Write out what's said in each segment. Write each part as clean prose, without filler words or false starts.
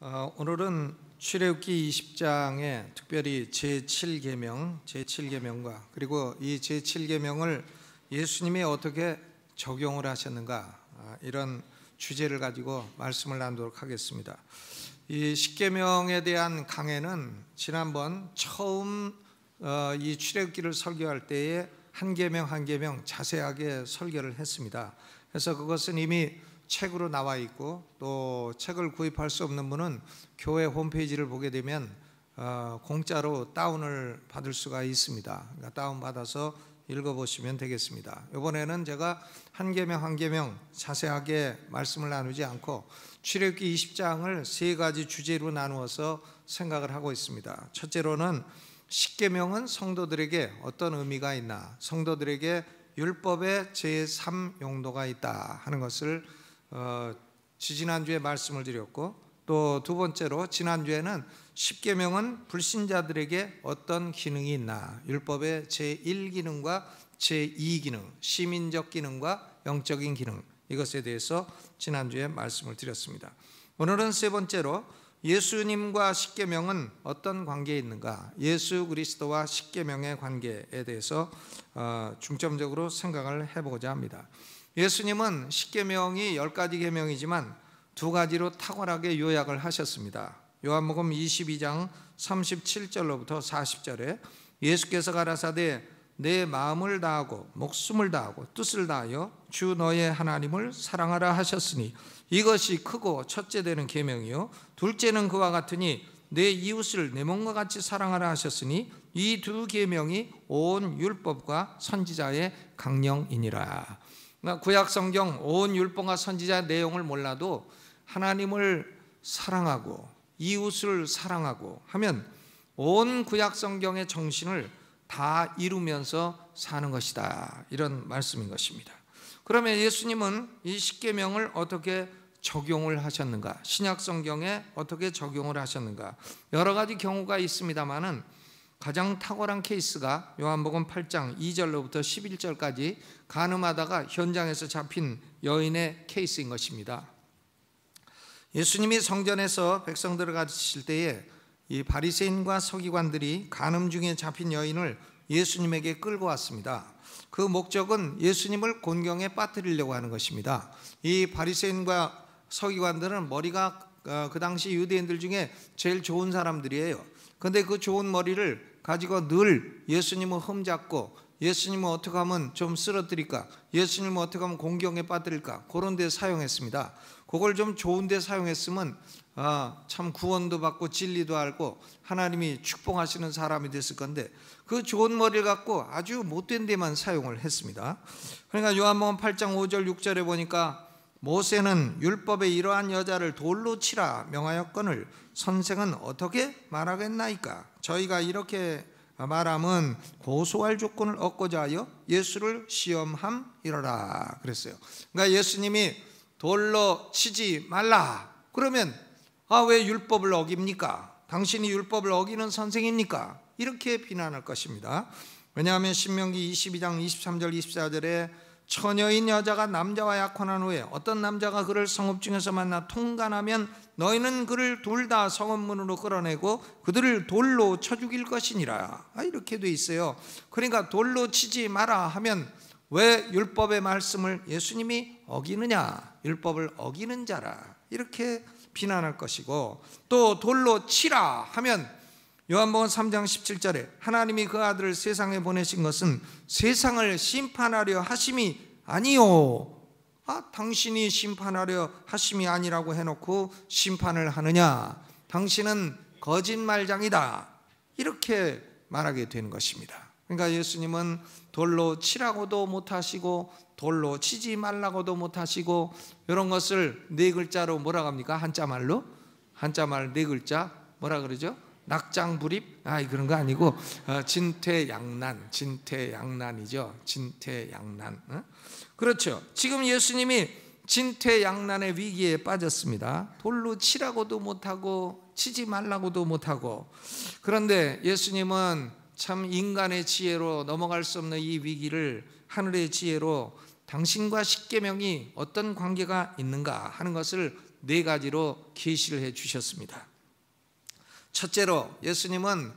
오늘은 출애굽기 20장에 특별히 제7계명과 그리고 이 제7계명을 예수님이 어떻게 적용을 하셨는가, 이런 주제를 가지고 말씀을 나누도록 하겠습니다. 이 10계명에 대한 강해는 지난번 처음 이 출애굽기를 설교할 때에 한 계명 한 계명 자세하게 설교를 했습니다. 그래서 그것은 이미 책으로 나와 있고, 또 책을 구입할 수 없는 분은 교회 홈페이지를 보게 되면 공짜로 다운을 받을 수가 있습니다. 그러니까 다운받아서 읽어보시면 되겠습니다. 이번에는 제가 한 계명 한 계명 자세하게 말씀을 나누지 않고 출애굽기 20장을 세 가지 주제로 나누어서 생각을 하고 있습니다. 첫째로는 10계명은 성도들에게 어떤 의미가 있나, 성도들에게 율법의 제3용도가 있다 하는 것을 지지난주에 말씀을 드렸고, 또 두 번째로 지난주에는 10계명은 불신자들에게 어떤 기능이 있나, 율법의 제1기능과 제2기능, 시민적 기능과 영적인 기능, 이것에 대해서 지난주에 말씀을 드렸습니다. 오늘은 세 번째로 예수님과 10계명은 어떤 관계에 있는가, 예수 그리스도와 10계명의 관계에 대해서 중점적으로 생각을 해보고자 합니다. 예수님은 10계명이 10가지 계명이지만 두 가지로 탁월하게 요약을 하셨습니다. 요한복음 22장 37절로부터 40절에 예수께서 가라사대 내 마음을 다하고 목숨을 다하고 뜻을 다하여 주 너의 하나님을 사랑하라 하셨으니 이것이 크고 첫째 되는 계명이요 둘째는 그와 같으니 내 이웃을 내 몸과 같이 사랑하라 하셨으니 이 두 계명이 온 율법과 선지자의 강령이니라. 구약 성경 온 율법과 선지자의 내용을 몰라도 하나님을 사랑하고 이웃을 사랑하고 하면 온 구약 성경의 정신을 다 이루면서 사는 것이다, 이런 말씀인 것입니다. 그러면 예수님은 이 10계명을 어떻게 적용을 하셨는가, 신약 성경에 어떻게 적용을 하셨는가, 여러 가지 경우가 있습니다만은 가장 탁월한 케이스가 요한복음 8장 2절로부터 11절까지 간음하다가 현장에서 잡힌 여인의 케이스인 것입니다. 예수님이 성전에서 백성들을 가르치실 때에 이 바리새인과 서기관들이 간음 중에 잡힌 여인을 예수님에게 끌고 왔습니다. 그 목적은 예수님을 곤경에 빠뜨리려고 하는 것입니다. 이 바리새인과 서기관들은 머리가 그 당시 유대인들 중에 제일 좋은 사람들이에요. 그런데 그 좋은 머리를 가지고 늘 예수님을 흠잡고, 예수님을 어떻게 하면 좀 쓰러뜨릴까, 예수님을 어떻게 하면 공경에 빠뜨릴까, 그런 데 사용했습니다. 그걸 좀 좋은 데 사용했으면 참 구원도 받고 진리도 알고 하나님이 축복하시는 사람이 됐을 건데, 그 좋은 머리를 갖고 아주 못된 데만 사용을 했습니다. 그러니까 요한복음 8장 5절 6절에 보니까 모세는 율법에 이러한 여자를 돌로 치라 명하였거늘 선생은 어떻게 말하겠나이까. 저희가 이렇게 말함은 고소할 조건을 얻고자 하여 예수를 시험함이러라 그랬어요. 그러니까 예수님이 돌로 치지 말라 그러면 왜 율법을 어깁니까? 당신이 율법을 어기는 선생입니까? 이렇게 비난할 것입니다. 왜냐하면 신명기 22장 23절 24절에 처녀인 여자가 남자와 약혼한 후에 어떤 남자가 그를 성읍 중에서 만나 통간하면 너희는 그를 둘 다 성읍문으로 끌어내고 그들을 돌로 쳐 죽일 것이니라, 이렇게 돼 있어요. 그러니까 돌로 치지 마라 하면 왜 율법의 말씀을 예수님이 어기느냐, 율법을 어기는 자라, 이렇게 비난할 것이고, 또 돌로 치라 하면 요한복음 3장 17절에 하나님이 그 아들을 세상에 보내신 것은 세상을 심판하려 하심이 아니요, 당신이 심판하려 하심이 아니라고 해놓고 심판을 하느냐, 당신은 거짓말장이다, 이렇게 말하게 되는 것입니다. 그러니까 예수님은 돌로 치라고도 못하시고 돌로 치지 말라고도 못하시고, 이런 것을 네 글자로 뭐라고 합니까? 한자말로? 한자말 네 글자 뭐라 그러죠? 낙장불입? 그런 거 아니고 진퇴양난이죠. 진퇴양난. 그렇죠. 지금 예수님이 진퇴양난의 위기에 빠졌습니다. 돌로 치라고도 못하고 치지 말라고도 못하고. 그런데 예수님은 참 인간의 지혜로 넘어갈 수 없는 이 위기를 하늘의 지혜로 당신과 10계명이 어떤 관계가 있는가 하는 것을 네 가지로 계시를 해 주셨습니다. 첫째로 예수님은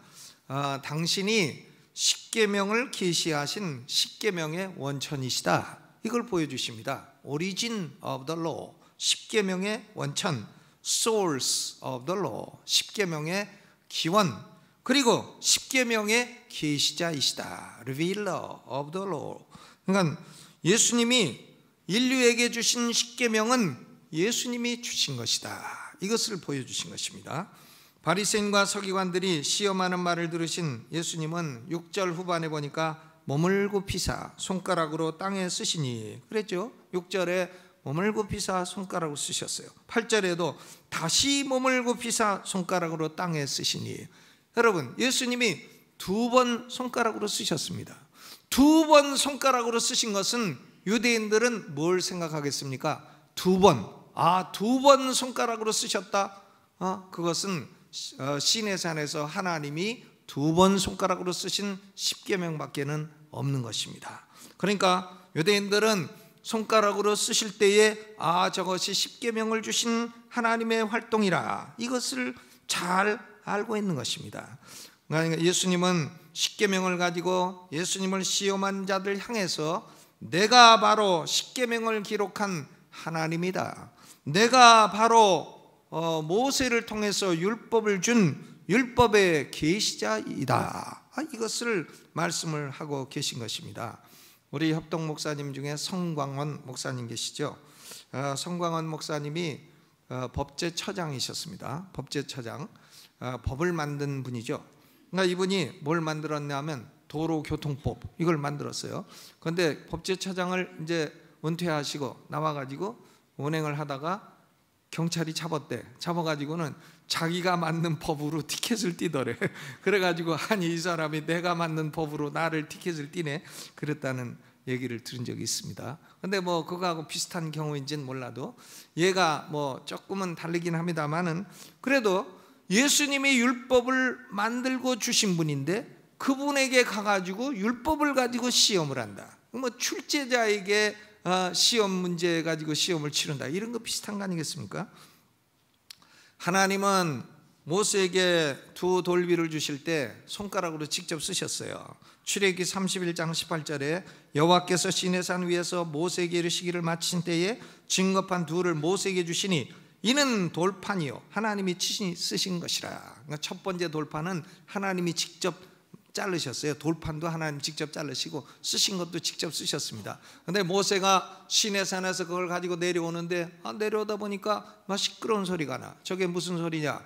당신이 십계명을 계시하신 십계명의 원천이시다, 이걸 보여주십니다. Origin of the law, 십계명의 원천, Source of the law, 십계명의 기원, 그리고 십계명의 계시자이시다, Revealer of the law. 그러니까 예수님이 인류에게 주신 십계명은 예수님이 주신 것이다, 이것을 보여주신 것입니다. 바리새인과 서기관들이 시험하는 말을 들으신 예수님은 6절 후반에 보니까 몸을 굽히사 손가락으로 땅에 쓰시니 그랬죠. 6절에 몸을 굽히사 손가락으로 쓰셨어요. 8절에도 다시 몸을 굽히사 손가락으로 땅에 쓰시니, 여러분 예수님이 2번 손가락으로 쓰셨습니다. 2번 손가락으로 쓰신 것은 유대인들은 뭘 생각하겠습니까? 2번, 2번 손가락으로 쓰셨다? 그것은 시내산에서 하나님이 2번 손가락으로 쓰신 십계명밖에는 없는 것입니다. 그러니까 유대인들은 손가락으로 쓰실 때에 저것이 십계명을 주신 하나님의 활동이라, 이것을 잘 알고 있는 것입니다. 그러니까 예수님은 십계명을 가지고 예수님을 시험한 자들 향해서 내가 바로 십계명을 기록한 하나님이다, 내가 바로 모세를 통해서 율법을 준 율법의 계시자이다, 이것을 말씀을 하고 계신 것입니다. 우리 협동 목사님 중에 성광원 목사님 계시죠? 성광원 목사님이 법제처장이셨습니다. 법제처장, 법을 만든 분이죠. 그러니까 이분이 뭘 만들었냐면 도로교통법, 이걸 만들었어요. 그런데 법제처장을 이제 은퇴하시고 나와가지고 운행을 하다가 경찰이 잡아가지고는 자기가 만든 법으로 티켓을 띄더래. 그래가지고 아니 이 사람이 내가 만든 법으로 나를 티켓을 띄네, 그랬다는 얘기를 들은 적이 있습니다. 근데 뭐 그거하고 비슷한 경우인지는 몰라도 얘가 뭐 조금은 다르긴 합니다만은 그래도 예수님이 율법을 만들고 주신 분인데 그분에게 가가지고 율법을 가지고 시험을 한다. 뭐 출제자에게 시험 문제 가지고 시험을 치른다, 이런 거 비슷한 거 아니겠습니까? 하나님은 모세에게 2 돌비를 주실 때 손가락으로 직접 쓰셨어요. 출애굽기 31장 18절에 여호와께서 시내산 위에서 모세에게 이르시기를 마친 때에 증거판 2를 모세에게 주시니 이는 돌판이요 하나님이 쓰신 것이라. 그러니까 첫 번째 돌판은 하나님이 직접 자르셨어요. 돌판도 하나님 직접 자르시고 쓰신 것도 직접 쓰셨습니다. 근데 모세가 시내산에서 그걸 가지고 내려오는데 내려오다 보니까 막 시끄러운 소리가 나. 저게 무슨 소리냐?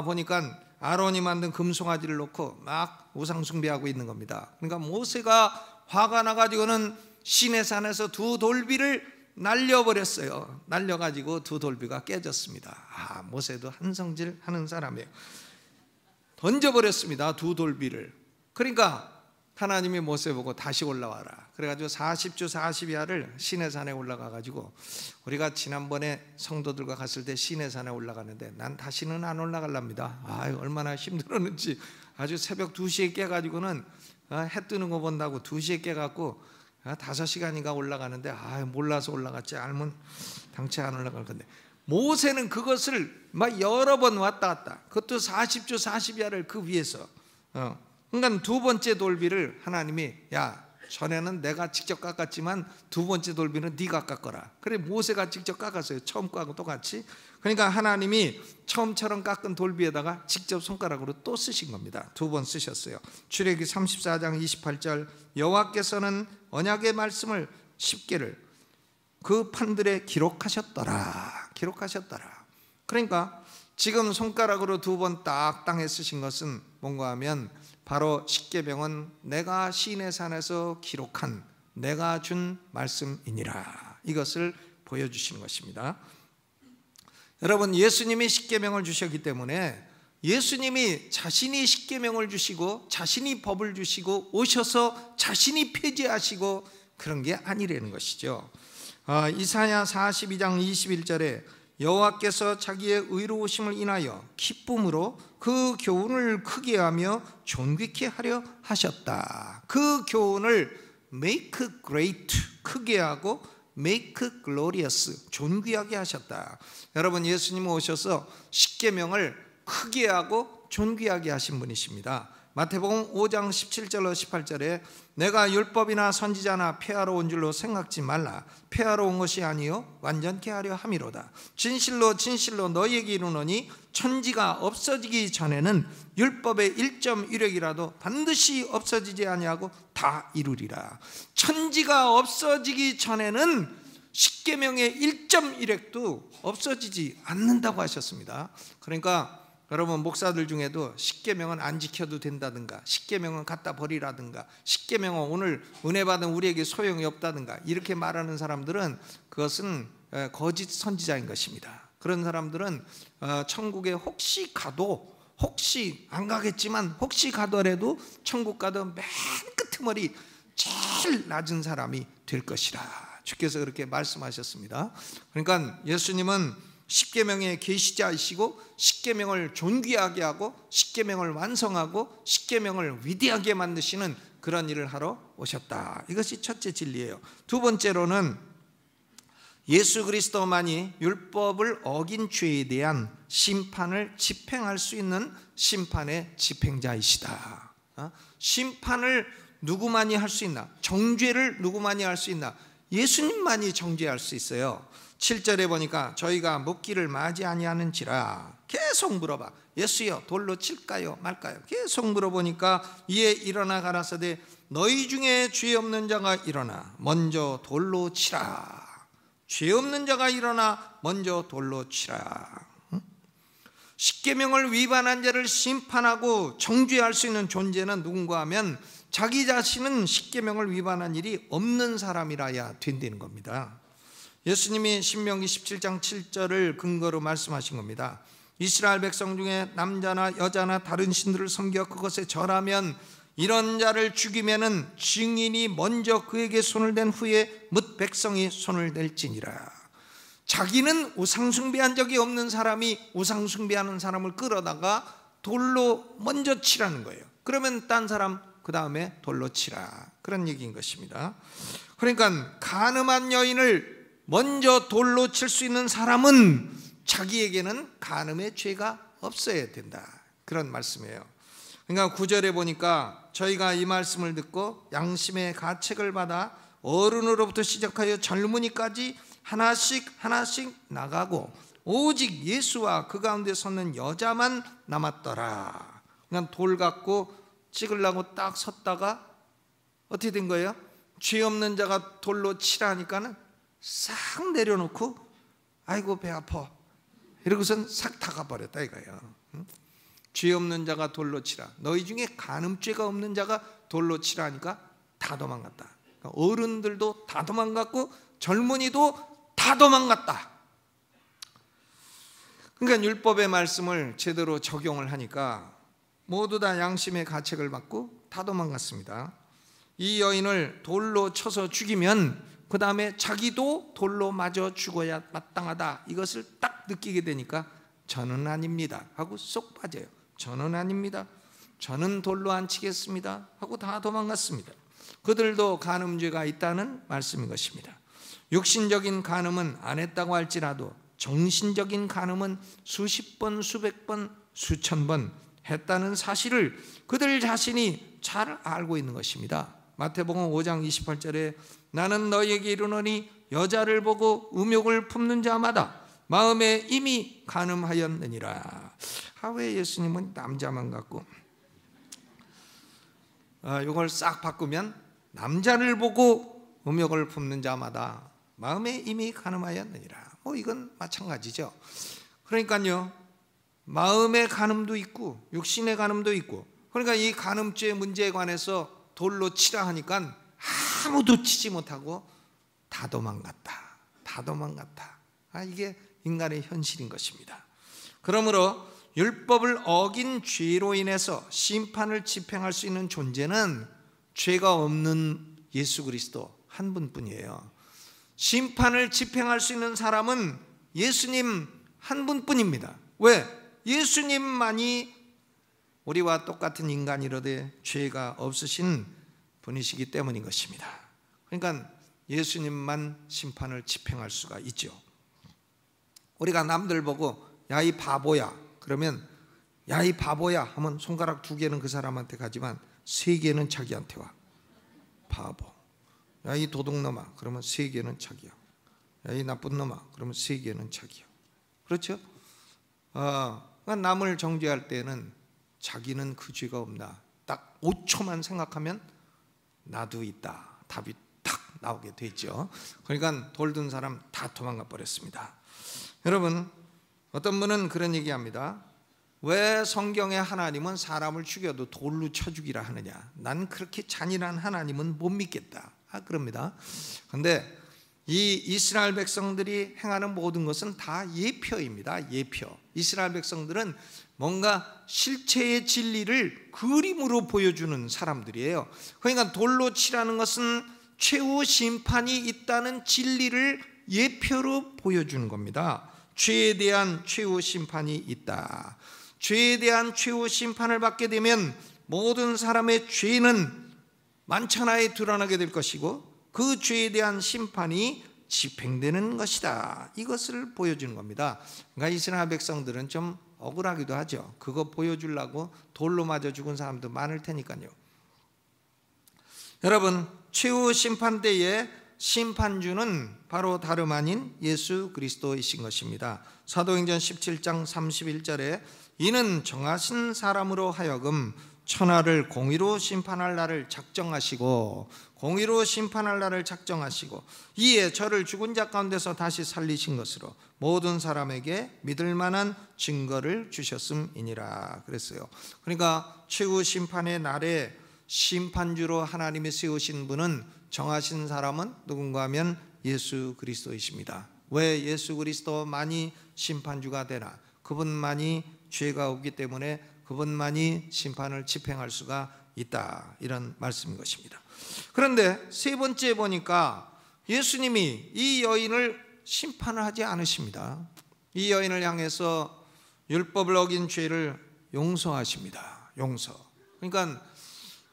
보니까 아론이 만든 금송아지를 놓고 막 우상 숭배하고 있는 겁니다. 그러니까 모세가 화가 나가지고는 시내산에서 2 돌비를 날려버렸어요. 날려가지고 2 돌비가 깨졌습니다. 모세도 한성질 하는 사람이에요. 던져버렸습니다, 2 돌비를. 그러니까 하나님이 모세 보고 다시 올라와라, 그래가지고 40주 40야를 시내산에 올라가가지고, 우리가 지난번에 성도들과 갔을 때 시내산에 올라가는데 난 다시는 안 올라갈랍니다. 얼마나 힘들었는지. 아주 새벽 2시에 깨가지고는 해 뜨는 거 본다고 2시에 깨갖고 5시간인가 올라가는데 몰라서 올라갔지, 알면 당최 안 올라갈 건데, 모세는 그것을 막 여러 번 왔다 갔다, 그것도 40주 40야를 그 위에서. 그러니까 2번째 돌비를 하나님이 전에는 내가 직접 깎았지만 2번째 돌비는 네가 깎아라. 그래 모세가 직접 깎았어요. 처음 거하고 똑같이. 그러니까 하나님이 처음처럼 깎은 돌비에다가 직접 손가락으로 또 쓰신 겁니다. 2번 쓰셨어요. 출애굽기 34장 28절 여호와께서는 언약의 말씀을 10개를 그 판들에 기록하셨더라. 그러니까 지금 손가락으로 2번 딱 땅에 쓰신 것은 뭔가 하면 바로 십계명은 내가 시내산에서 기록한 내가 준 말씀이니라, 이것을 보여주시는 것입니다. 여러분, 예수님이 십계명을 주셨기 때문에 예수님이 자신이 십계명을 주시고 자신이 법을 주시고 오셔서 자신이 폐지하시고 그런 게 아니라는 것이죠. 이사야 42장 21절에 여호와께서 자기의 의로우심을 인하여 기쁨으로 그 교훈을 크게 하며 존귀케 하려 하셨다. 그 교훈을 make great, 크게 하고 make glorious, 존귀하게 하셨다. 여러분, 예수님 오셔서 십계명을 크게 하고 존귀하게 하신 분이십니다. 마태복음 5장 17절로 18절에 내가 율법이나 선지자나 폐하러 온 줄로 생각지 말라. 폐하러 온 것이 아니요 완전케 하려 함이로다. 진실로 진실로 너희에게 이르노니 천지가 없어지기 전에는 율법의 1.1획이라도 반드시 없어지지 아니하고 다 이루리라. 천지가 없어지기 전에는 십계명의 1.1획도 없어지지 않는다고 하셨습니다. 그러니까 여러분, 목사들 중에도 십계명은 안 지켜도 된다든가, 십계명은 갖다 버리라든가, 십계명은 오늘 은혜 받은 우리에게 소용이 없다든가 이렇게 말하는 사람들은 그것은 거짓 선지자인 것입니다. 그런 사람들은 천국에 혹시 가도, 혹시 안 가겠지만 혹시 가더라도 천국 가도 맨 끄트머리 제일 낮은 사람이 될 것이라 주께서 그렇게 말씀하셨습니다. 그러니까 예수님은 십계명의 계시자이시고 십계명을 존귀하게 하고 십계명을 완성하고 십계명을 위대하게 만드시는 그런 일을 하러 오셨다. 이것이 첫째 진리예요. 두 번째로는 예수 그리스도만이 율법을 어긴 죄에 대한 심판을 집행할 수 있는 심판의 집행자이시다. 심판을 누구만이 할 수 있나? 정죄를 누구만이 할 수 있나? 예수님만이 정죄할 수 있어요. 7절에 보니까 저희가 묻기를 마지 아니하는지라 계속 물어봐. 예수여 돌로 칠까요 말까요? 계속 물어보니까 이에 일어나 가라사대 너희 중에 죄 없는 자가 일어나 먼저 돌로 치라. 죄 없는 자가 일어나 먼저 돌로 치라. 십계명을 위반한 자를 심판하고 정죄할 수 있는 존재는 누군가 하면 자기 자신은 십계명을 위반한 일이 없는 사람이라야 된다는 겁니다. 예수님이 신명기 17장 7절을 근거로 말씀하신 겁니다. 이스라엘 백성 중에 남자나 여자나 다른 신들을 섬겨 그것에 절하면 이런 자를 죽이면은 증인이 먼저 그에게 손을 댄 후에 뭇 백성이 손을 댈지니라. 자기는 우상숭배한 적이 없는 사람이 우상숭배하는 사람을 끌어다가 돌로 먼저 치라는 거예요. 그러면 딴 사람 그 다음에 돌로 치라, 그런 얘기인 것입니다. 그러니까 가늠한 여인을 먼저 돌로 칠 수 있는 사람은 자기에게는 간음의 죄가 없어야 된다, 그런 말씀이에요. 그러니까 9절에 보니까 저희가 이 말씀을 듣고 양심의 가책을 받아 어른으로부터 시작하여 젊은이까지 하나씩 하나씩 나가고 오직 예수와 그 가운데 섰는 여자만 남았더라. 그냥 돌 갖고 찍으려고 딱 섰다가 어떻게 된 거예요? 죄 없는 자가 돌로 치라니까는 싹 내려놓고 아이고 배 아파 이러고선 싹 다가버렸다 이거예요. 죄 없는 자가 돌로 치라. 너희 중에 간음죄가 없는 자가 돌로 치라니까 다 도망갔다. 그러니까 어른들도 다 도망갔고 젊은이도 다 도망갔다. 그러니까 율법의 말씀을 제대로 적용을 하니까 모두 다 양심의 가책을 받고 다 도망갔습니다. 이 여인을 돌로 쳐서 죽이면 그 다음에 자기도 돌로 맞아 죽어야 마땅하다, 이것을 딱 느끼게 되니까 저는 아닙니다 하고 쏙 빠져요. 저는 아닙니다, 저는 돌로 안 치겠습니다 하고 다 도망갔습니다. 그들도 간음죄가 있다는 말씀인 것입니다. 육신적인 간음은 안 했다고 할지라도 정신적인 간음은 수십 번, 수백 번, 수천 번 했다는 사실을 그들 자신이 잘 알고 있는 것입니다. 마태복음 5장 28절에 나는 너희에게 이르노니 여자를 보고 음욕을 품는 자마다 마음에 이미 간음하였느니라. 왜 예수님은 남자만 갖고 이걸 싹 바꾸면 남자를 보고 음욕을 품는 자마다 마음에 이미 간음하였느니라. 이건 마찬가지죠. 그러니까요, 마음의 간음도 있고 육신의 간음도 있고, 그러니까 이 간음죄 문제에 관해서 돌로 치라 하니까 아무도 치지 못하고 다 도망갔다, 다 도망갔다. 이게 인간의 현실인 것입니다. 그러므로 율법을 어긴 죄로 인해서 심판을 집행할 수 있는 존재는 죄가 없는 예수 그리스도 한 분뿐이에요. 심판을 집행할 수 있는 사람은 예수님 한 분뿐입니다. 왜? 예수님만이 우리와 똑같은 인간이로되 죄가 없으신 분이시기 때문인 것입니다. 그러니까 예수님만 심판을 집행할 수가 있죠. 우리가 남들 보고 야 이 바보야 그러면 야 이 바보야 하면 손가락 2개는 그 사람한테 가지만 3개는 자기한테 와. 바보. 야 이 도둑놈아 그러면 3개는 자기야. 야 이 나쁜 놈아 그러면 3개는 자기야. 그렇죠? 남을 정죄할 때는 자기는 그 죄가 없나 딱 5초만 생각하면 나도 있다 답이 딱 나오게 되죠. 그러니까 돌든 사람 다 도망가 버렸습니다. 여러분, 어떤 분은 그런 얘기합니다. 왜 성경에 하나님은 사람을 죽여도 돌로 쳐 죽이라 하느냐, 난 그렇게 잔인한 하나님은 못 믿겠다 그럽니다. 그런데 이 이스라엘 백성들이 행하는 모든 것은 다 예표입니다. 예표. 이스라엘 백성들은 뭔가 실체의 진리를 그림으로 보여주는 사람들이에요. 그러니까 돌로 치라는 것은 최후 심판이 있다는 진리를 예표로 보여주는 겁니다. 죄에 대한 최후 심판이 있다. 죄에 대한 최후 심판을 받게 되면 모든 사람의 죄는 만천하에 드러나게 될 것이고 그 죄에 대한 심판이 집행되는 것이다. 이것을 보여주는 겁니다. 그러니까 이스라엘 백성들은 좀 억울하기도 하죠. 그거 보여주려고 돌로 맞아 죽은 사람도 많을 테니까요. 여러분, 최후 심판 때에 심판주는 바로 다름 아닌 예수 그리스도이신 것입니다. 사도행전 17장 31절에 이는 정하신 사람으로 하여금 천하를 공의로 심판할 날을 작정하시고 이에 저를 죽은 자 가운데서 다시 살리신 것으로 모든 사람에게 믿을 만한 증거를 주셨음이니라 그랬어요. 그러니까 최후 심판의 날에 심판주로 하나님이 세우신 분은 정하신 사람은 누군가 하면 예수 그리스도이십니다. 왜 예수 그리스도만이 심판주가 되나? 그분만이 죄가 없기 때문에 그분만이 심판을 집행할 수가 있다, 이런 말씀인 것입니다. 그런데 세 번째 보니까 예수님이 이 여인을 심판을 하지 않으십니다. 이 여인을 향해서 율법을 어긴 죄를 용서하십니다. 용서. 그러니까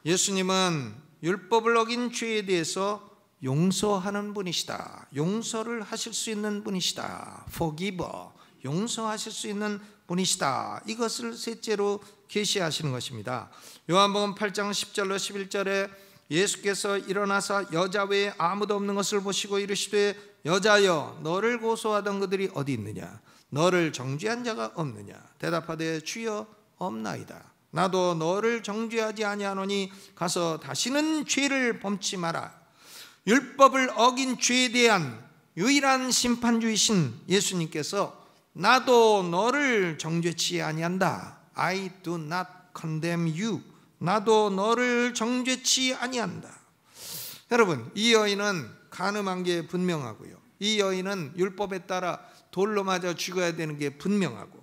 예수님은 율법을 어긴 죄에 대해서 용서하는 분이시다. 용서를 하실 수 있는 분이시다. Forgiver. 용서하실 수 있는 분이시다. 이것을 셋째로 계시하시는 것입니다. 요한복음 8장 10절로 11절에 예수께서 일어나서 여자 외에 아무도 없는 것을 보시고 이르시되 여자여 너를 고소하던 그들이 어디 있느냐? 너를 정죄한 자가 없느냐? 대답하되 주여 없나이다. 나도 너를 정죄하지 아니하노니 가서 다시는 죄를 범치 마라. 율법을 어긴 죄에 대한 유일한 심판주이신 예수님께서 나도 너를 정죄치 아니한다. I do not condemn you. 나도 너를 정죄치 아니한다. 여러분, 이 여인은 간음한 게 분명하고요. 이 여인은 율법에 따라 돌로 맞아 죽어야 되는 게 분명하고,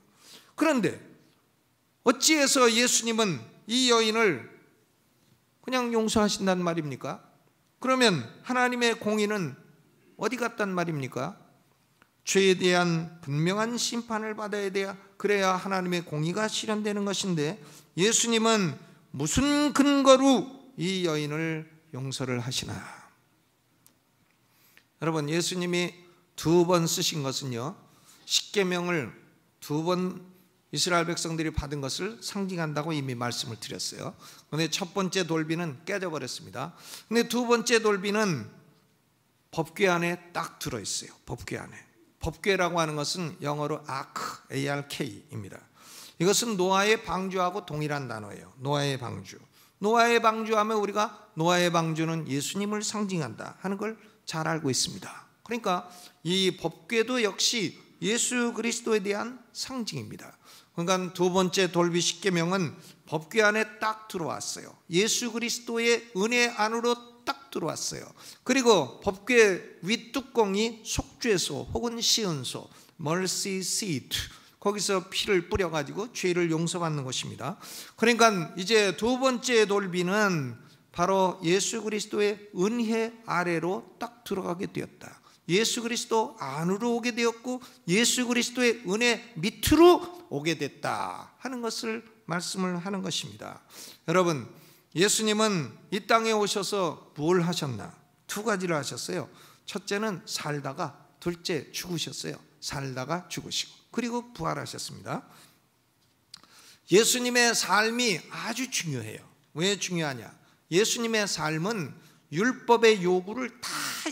그런데 어찌해서 예수님은 이 여인을 그냥 용서하신단 말입니까? 그러면 하나님의 공의는 어디 갔단 말입니까? 죄에 대한 분명한 심판을 받아야 돼야 그래야 하나님의 공의가 실현되는 것인데 예수님은 무슨 근거로 이 여인을 용서를 하시나? 여러분, 예수님이 2번 쓰신 것은요, 십계명을 2번 이스라엘 백성들이 받은 것을 상징한다고 이미 말씀을 드렸어요. 그런데 첫 번째 돌비는 깨져버렸습니다. 그런데 두 번째 돌비는 법궤 안에 딱 들어있어요. 법궤 안에. 법궤라고 하는 것은 영어로 ark, ARK입니다. 이것은 노아의 방주하고 동일한 단어예요. 노아의 방주. 노아의 방주하면 우리가 노아의 방주는 예수님을 상징한다 하는 걸 잘 알고 있습니다. 그러니까 이 법궤도 역시 예수 그리스도에 대한 상징입니다. 그러니까 두 번째 돌비 십계명은 법궤 안에 딱 들어왔어요. 예수 그리스도의 은혜 안으로 딱 들어왔어요. 그리고 법궤 윗뚜껑이 속죄소 혹은 시은소, mercy seat, 거기서 피를 뿌려가지고 죄를 용서받는 것입니다. 그러니까 이제 두 번째 돌비는 바로 예수 그리스도의 은혜 아래로 딱 들어가게 되었다. 예수 그리스도 안으로 오게 되었고 예수 그리스도의 은혜 밑으로 오게 됐다 하는 것을 말씀을 하는 것입니다. 여러분, 예수님은 이 땅에 오셔서 뭘 하셨나? 두 가지를 하셨어요. 첫째는 살다가, 둘째 죽으셨어요. 살다가 죽으시고, 그리고 부활하셨습니다. 예수님의 삶이 아주 중요해요. 왜 중요하냐? 예수님의 삶은 율법의 요구를 다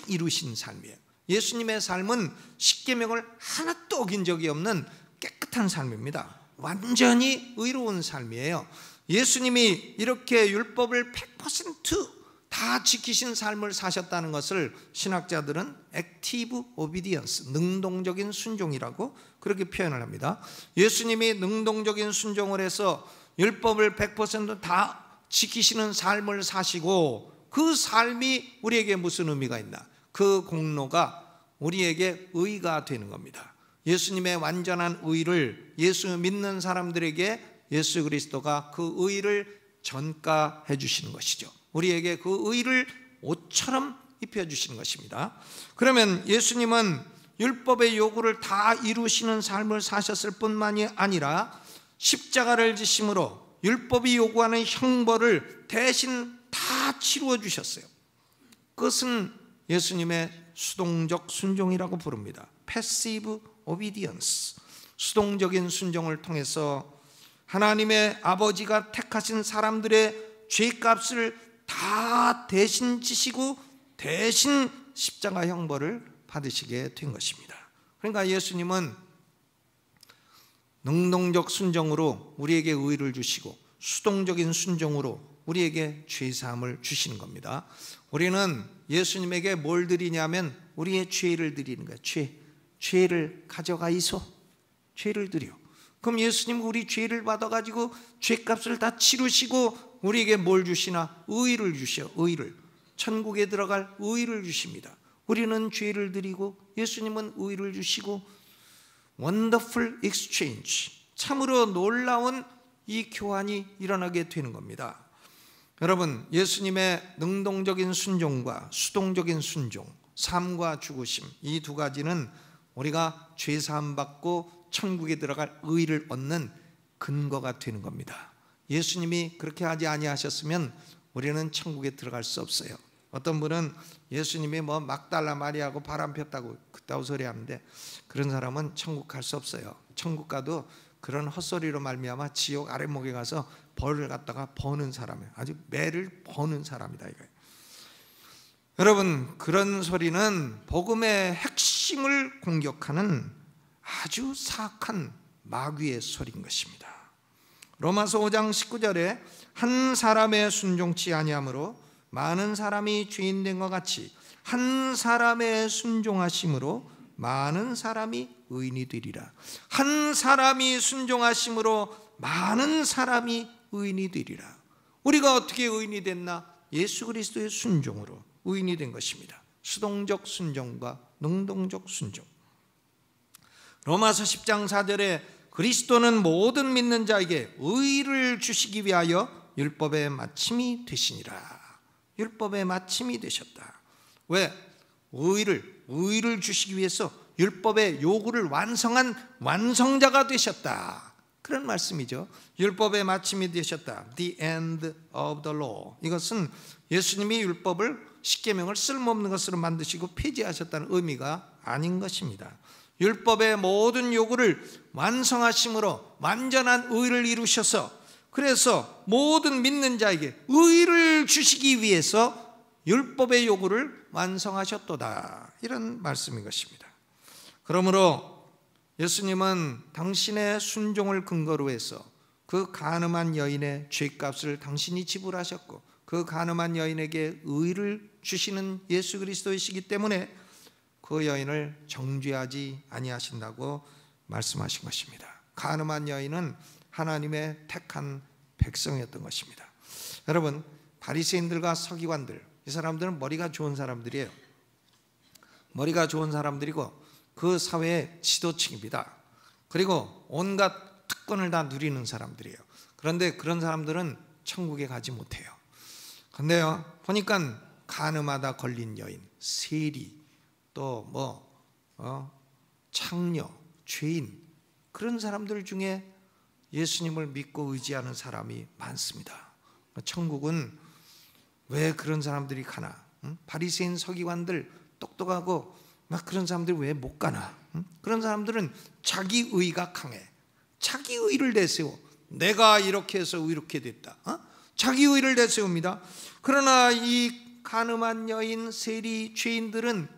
이루신 삶이에요. 예수님의 삶은 십계명을 하나도 어긴 적이 없는 깨끗한 삶입니다. 완전히 의로운 삶이에요. 예수님이 이렇게 율법을 100% 다 지키신 삶을 사셨다는 것을 신학자들은 액티브 오비디언스, 능동적인 순종이라고 그렇게 표현을 합니다. 예수님이 능동적인 순종을 해서 율법을 100% 다 지키시는 삶을 사시고, 그 삶이 우리에게 무슨 의미가 있나? 그 공로가 우리에게 의가 되는 겁니다. 예수님의 완전한 의를 예수 믿는 사람들에게 예수 그리스도가 그 의를 전가해 주시는 것이죠. 우리에게 그 의를 옷처럼 입혀주시는 것입니다. 그러면 예수님은 율법의 요구를 다 이루시는 삶을 사셨을 뿐만이 아니라 십자가를 지심으로 율법이 요구하는 형벌을 대신 다 치루어 주셨어요. 그것은 예수님의 수동적 순종이라고 부릅니다. Passive Obedience. 수동적인 순종을 통해서 하나님의 아버지가 택하신 사람들의 죄값을 다 대신 지시고 대신 십자가 형벌을 받으시게 된 것입니다. 그러니까 예수님은 능동적 순종으로 우리에게 의를 주시고 수동적인 순종으로 우리에게 죄사함을 주시는 겁니다. 우리는 예수님에게 뭘 드리냐면 우리의 죄를 드리는 거예요. 죄를 가져가이소. 죄를 드려. 그럼 예수님 우리 죄를 받아가지고 죄값을 다 치르시고 우리에게 뭘 주시나? 의를 주셔. 의를. 천국에 들어갈 의를 주십니다. 우리는 죄를 드리고 예수님은 의를 주시고, 원더풀 익스체인지, 참으로 놀라운 이 교환이 일어나게 되는 겁니다. 여러분, 예수님의 능동적인 순종과 수동적인 순종, 삶과 죽으심, 이 두 가지는 우리가 죄사함 받고 천국에 들어갈 의를 얻는 근거가 되는 겁니다. 예수님이 그렇게 하지 아니하셨으면 우리는 천국에 들어갈 수 없어요. 어떤 분은 예수님이 뭐 막달라 마리아하고 바람 폈다고 그따위 소리 하는데, 그런 사람은 천국 갈 수 없어요. 천국 가도 그런 헛소리로 말미암아 지옥 아랫목에 가서 벌을 갖다가 버는 사람이에요. 아주 매를 버는 사람이다 이거예요. 여러분, 그런 소리는 복음의 핵심을 공격하는 아주 사악한 마귀의 소리인 것입니다. 로마서 5장 19절에 한 사람의 순종치 아니함으로 많은 사람이 죄인 된 것 같이 한 사람의 순종하심으로 많은 사람이 의인이 되리라. 한 사람이 순종하심으로 많은 사람이 의인이 되리라. 우리가 어떻게 의인이 됐나? 예수 그리스도의 순종으로 의인이 된 것입니다. 수동적 순종과 능동적 순종. 로마서 10장 4절에 그리스도는 모든 믿는 자에게 의를 주시기 위하여 율법의 마침이 되시니라. 율법의 마침이 되셨다. 왜? 의를 주시기 위해서 율법의 요구를 완성한 완성자가 되셨다. 그런 말씀이죠. 율법의 마침이 되셨다. The end of the law. 이것은 예수님이 율법을 십계명을 쓸모없는 것으로 만드시고 폐지하셨다는 의미가 아닌 것입니다. 율법의 모든 요구를 완성하심으로 완전한 의를 이루셔서, 그래서 모든 믿는 자에게 의를 주시기 위해서 율법의 요구를 완성하셨도다. 이런 말씀인 것입니다. 그러므로 예수님은 당신의 순종을 근거로 해서 그 간음한 여인의 죄값을 당신이 지불하셨고, 그 간음한 여인에게 의를 주시는 예수 그리스도이시기 때문에 그 여인을 정죄하지 아니하신다고 말씀하신 것입니다. 간음한 여인은 하나님의 택한 백성이었던 것입니다. 여러분, 바리새인들과 서기관들, 이 사람들은 머리가 좋은 사람들이에요. 머리가 좋은 사람들이고 그 사회의 지도층입니다. 그리고 온갖 특권을 다 누리는 사람들이에요. 그런데 그런 사람들은 천국에 가지 못해요. 그런데요, 보니까 간음하다 걸린 여인, 세리, 또 창녀, 죄인, 그런 사람들 중에 예수님을 믿고 의지하는 사람이 많습니다. 천국은 왜 그런 사람들이 가나? 바리새인 서기관들 똑똑하고 막 그런 사람들이 왜 못 가나? 그런 사람들은 자기 의가 강해. 자기 의를 내세워. 내가 이렇게 해서 이렇게 됐다. 자기 의를 내세웁니다. 그러나 이 간음한 여인, 세리, 죄인들은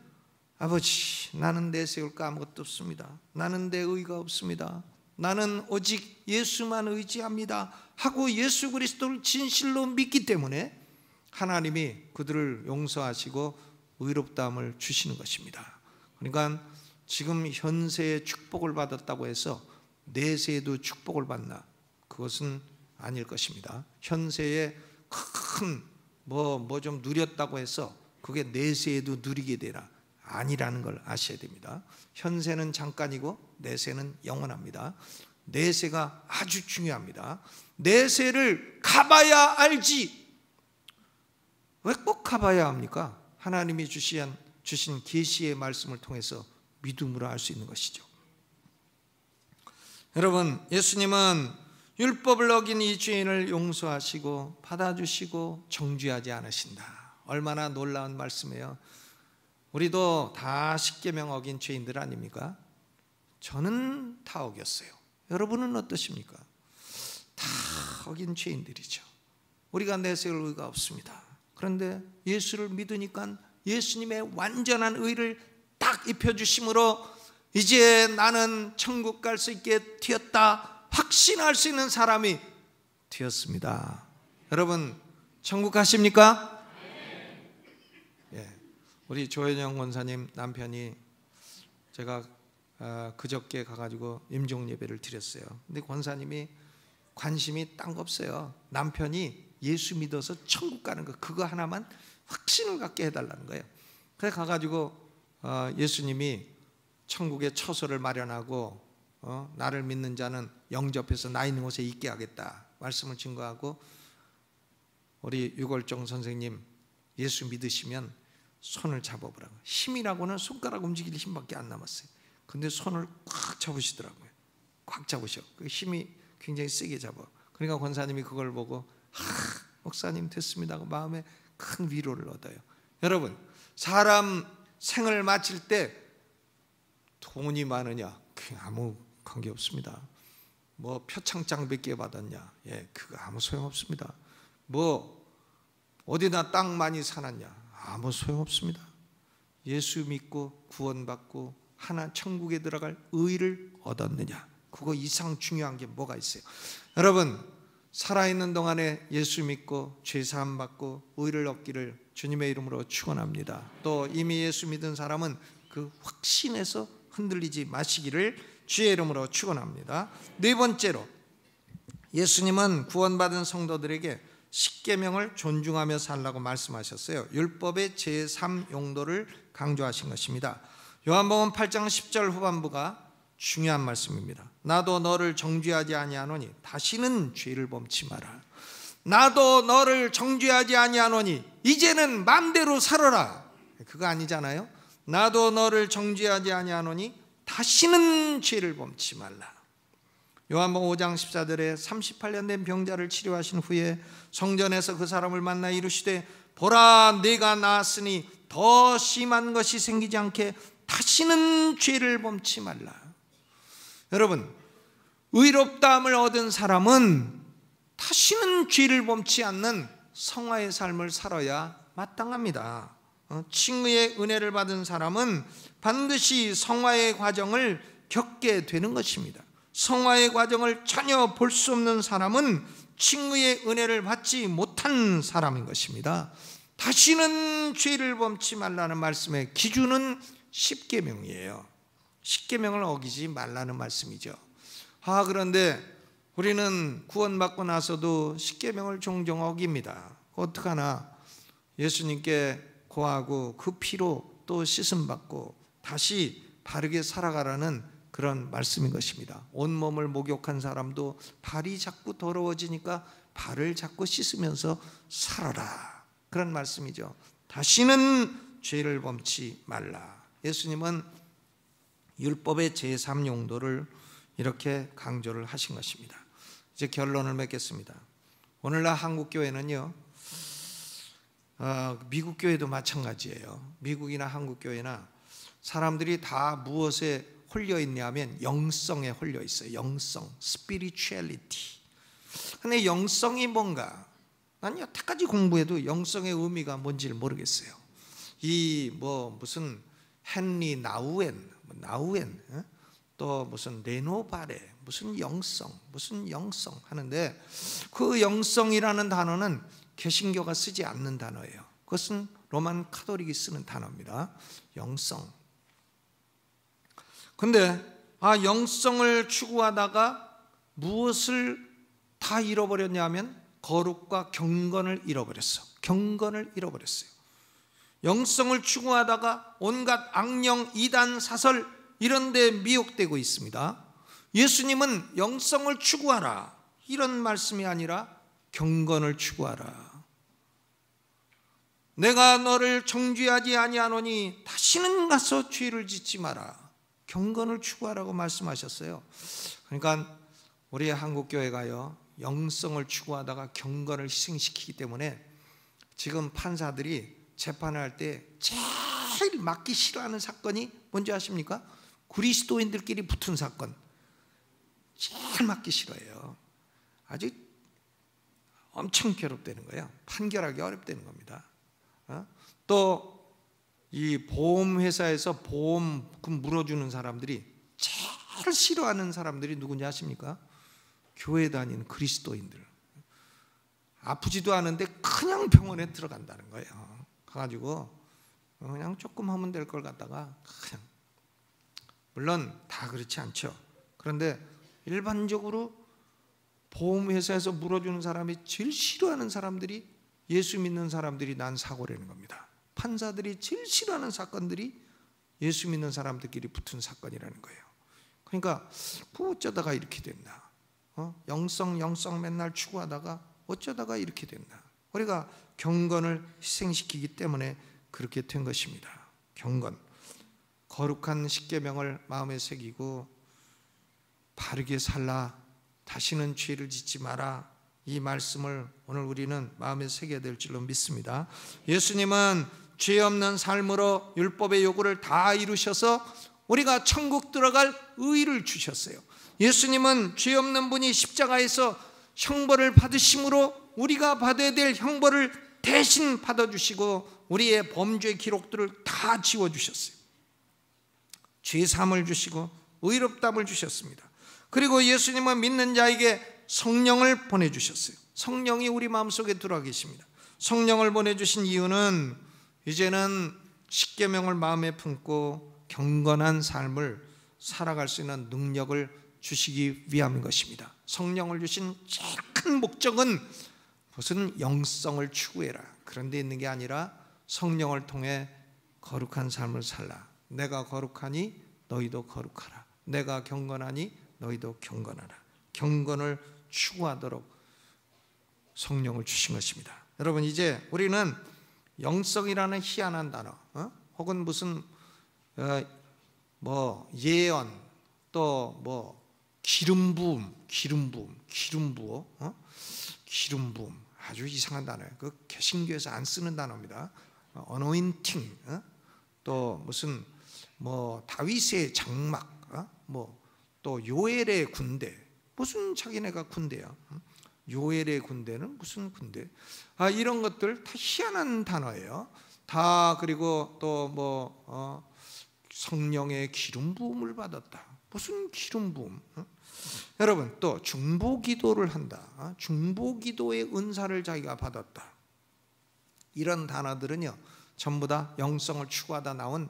아버지, 나는 내세울 거 아무것도 없습니다. 나는 내 의가 없습니다. 나는 오직 예수만 의지합니다 하고 예수 그리스도를 진실로 믿기 때문에 하나님이 그들을 용서하시고 의롭다함을 주시는 것입니다. 그러니까 지금 현세의 축복을 받았다고 해서 내세에도 축복을 받나? 그것은 아닐 것입니다. 현세에 큰 뭐 좀 누렸다고 해서 그게 내세에도 누리게 되나? 아니라는 걸 아셔야 됩니다. 현세는 잠깐이고 내세는 영원합니다. 내세가 아주 중요합니다. 내세를 가봐야 알지. 왜 꼭 가봐야 합니까? 하나님이 주신 계시의 말씀을 통해서 믿음으로 알 수 있는 것이죠. 여러분, 예수님은 율법을 어긴 이 죄인을 용서하시고 받아주시고 정죄하지 않으신다. 얼마나 놀라운 말씀이에요. 우리도 다 십계명 어긴 죄인들 아닙니까? 저는 다 어겼어요. 여러분은 어떠십니까? 다 어긴 죄인들이죠. 우리가 내세울 의가 없습니다. 그런데 예수를 믿으니까 예수님의 완전한 의를 딱 입혀주심으로 이제 나는 천국 갈 수 있게 되었다 확신할 수 있는 사람이 되었습니다. 여러분, 천국 가십니까? 예, 우리 조현영 권사님 남편이 제가 그저께 가가지고 임종 예배를 드렸어요. 근데 권사님이 관심이 딴 거 없어요. 남편이 예수 믿어서 천국 가는 거, 그거 하나만 확신을 갖게 해달라는 거예요. 그래서 가가지고 예수님이 천국의 처소를 마련하고 나를 믿는 자는 영접해서 나 있는 곳에 있게 하겠다 말씀을 증거하고, 우리 유골종 선생님 예수 믿으시면 손을 잡아보라고. 힘이라고는 손가락 움직일 힘밖에 안 남았어요. 근데 손을 꽉 잡으시더라고요. 꽉 잡으셔. 그 힘이 굉장히 세게 잡아. 그러니까 권사님이 그걸 보고 목사님 됐습니다 하고 마음에 큰 위로를 얻어요. 여러분, 사람 생을 마칠 때 돈이 많으냐 아무 관계 없습니다. 뭐 표창장 몇 개 받았냐, 그거 아무 소용 없습니다. 뭐 어디나 땅 많이 사놨냐, 아무 소용 없습니다. 예수 믿고 구원받고 하나 천국에 들어갈 의를 얻었느냐, 그거 이상 중요한 게 뭐가 있어요? 여러분, 살아있는 동안에 예수 믿고 죄 사함 받고 의를 얻기를 주님의 이름으로 축원합니다. 또 이미 예수 믿은 사람은 그 확신에서 흔들리지 마시기를 주의 이름으로 축원합니다. 네 번째로, 예수님은 구원받은 성도들에게 십계명을 존중하며 살라고 말씀하셨어요. 율법의 제3용도를 강조하신 것입니다. 요한복음 8장 10절 후반부가 중요한 말씀입니다. 나도 너를 정죄하지 아니하노니 다시는 죄를 범치 마라. 나도 너를 정죄하지 아니하노니 이제는 마음대로 살아라. 그거 아니잖아요. 나도 너를 정죄하지 아니하노니 다시는 죄를 범치 말라. 요한복음 5장 14절에 38년 된 병자를 치료하신 후에 성전에서 그 사람을 만나 이르시되 보라, 네가 나았으니 더 심한 것이 생기지 않게 다시는 죄를 범치 말라. 여러분, 의롭다함을 얻은 사람은 다시는 죄를 범치 않는 성화의 삶을 살아야 마땅합니다. 칭의의 은혜를 받은 사람은 반드시 성화의 과정을 겪게 되는 것입니다. 성화의 과정을 전혀 볼 수 없는 사람은 칭의의 은혜를 받지 못한 사람인 것입니다. 다시는 죄를 범치 말라는 말씀의 기준은 십계명이에요. 십계명을 어기지 말라는 말씀이죠. 그런데 우리는 구원받고 나서도 십계명을 종종 어깁니다. 어떡하나? 예수님께 고하고 그 피로 또 씻음받고 다시 바르게 살아가라는 그런 말씀인 것입니다. 온몸을 목욕한 사람도 발이 자꾸 더러워지니까 발을 자꾸 씻으면서 살아라, 그런 말씀이죠. 다시는 죄를 범치 말라. 예수님은 율법의 제3용도를 이렇게 강조를 하신 것입니다. 이제 결론을 맺겠습니다. 오늘날 한국교회는요, 미국 교회도 마찬가지예요. 미국이나 한국 교회나 사람들이 다 무엇에 홀려 있냐면 영성에 홀려 있어요. 영성, spirituality. 근데 영성이 뭔가? 난 여태까지 공부해도 영성의 의미가 뭔지를 모르겠어요. 이 무슨 헨리 나우엔 또 무슨 레노바레 무슨 영성 하는데, 그 영성이라는 단어는 개신교가 쓰지 않는 단어예요. 그것은 로만 카톨릭이 쓰는 단어입니다. 영성. 근데 영성을 추구하다가 무엇을 다 잃어버렸냐면 거룩과 경건을 잃어버렸어. 경건을 잃어버렸어요. 영성을 추구하다가 온갖 악령, 이단, 사설 이런 데 미혹되고 있습니다. 예수님은 영성을 추구하라 이런 말씀이 아니라 경건을 추구하라. 내가 너를 정죄하지 아니하노니 다시는 가서 죄를 짓지 마라. 경건을 추구하라고 말씀하셨어요. 그러니까 우리 한국교회가요, 영성을 추구하다가 경건을 희생시키기 때문에 지금 판사들이 재판을 할 때 제일 맞기 싫어하는 사건이 뭔지 아십니까? 그리스도인들끼리 붙은 사건. 제일 맞기 싫어해요. 아주 엄청 괴롭다는 거예요. 판결하기 어렵다는 겁니다. 또 이 보험회사에서 보험금 물어주는 사람들이 제일 싫어하는 사람들이 누군지 아십니까? 교회 다니는 그리스도인들. 아프지도 않은데 그냥 병원에 들어간다는 거예요. 가가지고 그냥 조금 하면 될 걸 갖다가 그냥, 물론 다 그렇지 않죠. 그런데 일반적으로 보험회사에서 물어주는 사람이 제일 싫어하는 사람들이 예수 믿는 사람들이 난 사고라는 겁니다. 판사들이 제일 싫어하는 사건들이 예수 믿는 사람들끼리 붙은 사건이라는 거예요. 그러니까 어쩌다가 이렇게 됐나? 영성 맨날 추구하다가 어쩌다가 이렇게 됐나? 우리가 경건을 희생시키기 때문에 그렇게 된 것입니다. 경건, 거룩한 십계명을 마음에 새기고 바르게 살라, 다시는 죄를 짓지 마라, 이 말씀을 오늘 우리는 마음에 새겨야 될 줄로 믿습니다. 예수님은 죄 없는 삶으로 율법의 요구를 다 이루셔서 우리가 천국 들어갈 의의를 주셨어요. 예수님은 죄 없는 분이 십자가에서 형벌을 받으심으로 우리가 받아야 될 형벌을 대신 받아주시고 우리의 범죄 기록들을 다 지워주셨어요. 죄사함을 주시고 의롭다함을 주셨습니다. 그리고 예수님은 믿는 자에게 성령을 보내주셨어요. 성령이 우리 마음속에 들어와 계십니다. 성령을 보내주신 이유는 이제는 십계명을 마음에 품고 경건한 삶을 살아갈 수 있는 능력을 주시기 위함인 것입니다. 성령을 주신 제일 큰 목적은 무슨 영성을 추구해라 그런 데 있는 게 아니라 성령을 통해 거룩한 삶을 살라. 내가 거룩하니 너희도 거룩하라. 내가 경건하니 너희도 경건하라. 경건을 추구하도록 성령을 주신 것입니다. 여러분, 이제 우리는 영성이라는 희한한 단어, 혹은 무슨 예언, 또 기름 부음, 아주 이상한 단어예요. 그 개신교에서 안 쓰는 단어입니다. anointing, 또 무슨 다윗의 장막, 또 요엘의 군대. 무슨 자기네가 군대야? 요엘의 군대는 무슨 군대? 이런 것들 다 희한한 단어예요. 다. 그리고 또 성령의 기름 부음을 받았다. 무슨 기름 부음? 여러분, 또 중보 기도를 한다. 중보 기도의 은사를 자기가 받았다. 이런 단어들은요, 전부 다 영성을 추구하다 나온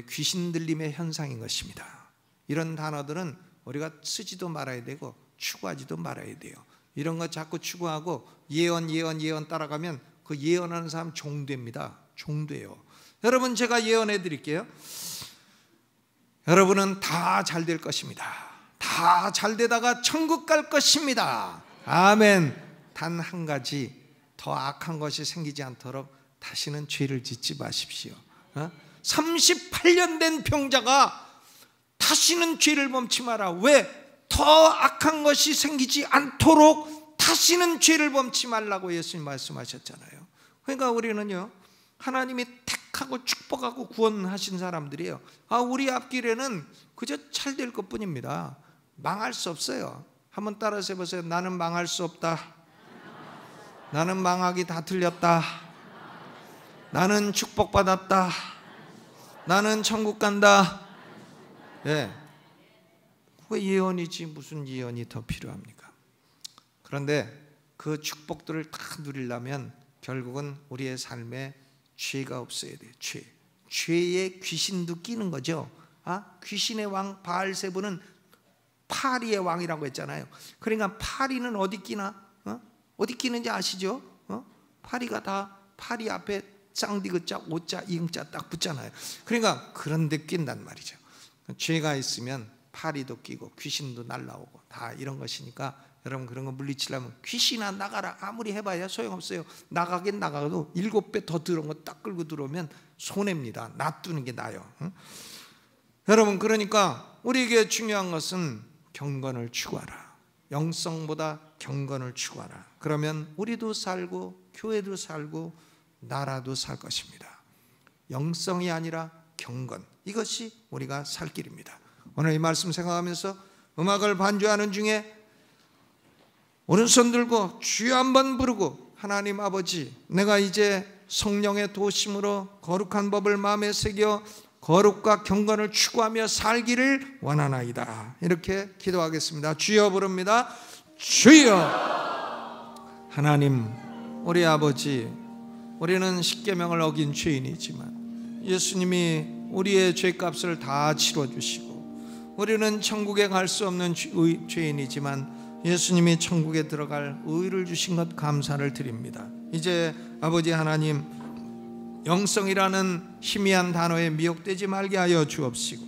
귀신 들림의 현상인 것입니다. 이런 단어들은 우리가 쓰지도 말아야 되고 추구하지도 말아야 돼요. 이런 거 자꾸 추구하고 예언 따라가면 그 예언하는 사람 종됩니다. 종돼요. 여러분, 제가 예언해 드릴게요. 여러분은 다 잘 될 것입니다. 다 잘 되다가 천국 갈 것입니다. 아멘. 단 한 가지 더 악한 것이 생기지 않도록 다시는 죄를 짓지 마십시오. 38년 된 병자가 다시는 죄를 범치 마라. 왜? 더 악한 것이 생기지 않도록 다시는 죄를 범치 말라고 예수님 말씀하셨잖아요. 그러니까 우리는요, 하나님이 택하고 축복하고 구원하신 사람들이에요. 우리 앞길에는 그저 잘 될 것뿐입니다. 망할 수 없어요. 한번 따라서 해보세요. 나는 망할 수 없다. 나는 망하기 다 틀렸다. 나는 축복받았다. 나는 천국 간다. 네. 그거 예언이지 무슨 예언이 더 필요합니까? 그런데 그 축복들을 다 누리려면 결국은 우리의 삶에 죄가 없어야 돼요. 죄의 귀신도 끼는 거죠. 귀신의 왕 바알세불은 파리의 왕이라고 했잖아요. 그러니까 파리는 어디 끼나? 어디 끼는지 아시죠? 파리가 다 파리 앞에 쌍디귿자, 오자, 이응자 딱 붙잖아요. 그러니까 그런 데 낀단 말이죠. 죄가 있으면 파리도 끼고 귀신도 날라오고 다 이런 것이니까 여러분 그런 거 물리치려면 귀신아 나가라 아무리 해봐야 소용없어요. 나가긴 나가도 7배 더 들어온 거 딱 끌고 들어오면 손해입니다. 놔두는 게 나아요. 여러분 그러니까 우리에게 중요한 것은 경건을 추구하라. 영성보다 경건을 추구하라. 그러면 우리도 살고 교회도 살고 나라도 살 것입니다. 영성이 아니라 경건, 이것이 우리가 살 길입니다. 오늘 이 말씀 생각하면서 음악을 반주하는 중에 오른손 들고 주여 한번 부르고, 하나님 아버지, 내가 이제 성령의 도심으로 거룩한 법을 마음에 새겨 거룩과 경건을 추구하며 살기를 원하나이다. 이렇게 기도하겠습니다. 주여 부릅니다. 주여. 하나님, 우리 아버지, 우리는 십계명을 어긴 죄인이지만 예수님이 우리의 죄값을 다 치러주시고, 우리는 천국에 갈 수 없는 죄인이지만 예수님이 천국에 들어갈 의를 주신 것 감사를 드립니다. 이제 아버지 하나님, 영성이라는 희미한 단어에 미혹되지 말게 하여 주옵시고,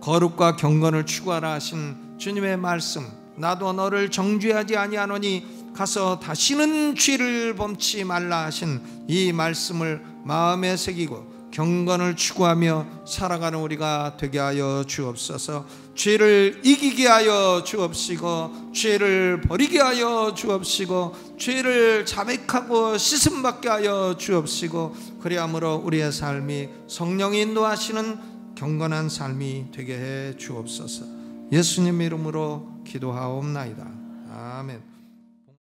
거룩과 경건을 추구하라 하신 주님의 말씀, 나도 너를 정죄하지 아니하노니 가서 다시는 죄를 범치 말라 하신 이 말씀을 마음에 새기고 경건을 추구하며 살아가는 우리가 되게 하여 주옵소서. 죄를 이기게 하여 주옵시고, 죄를 버리게 하여 주옵시고, 죄를 자백하고 씻음받게 하여 주옵시고, 그리함으로 우리의 삶이 성령이 인도하시는 경건한 삶이 되게 해 주옵소서. 예수님 이름으로 기도하옵나이다. 아멘.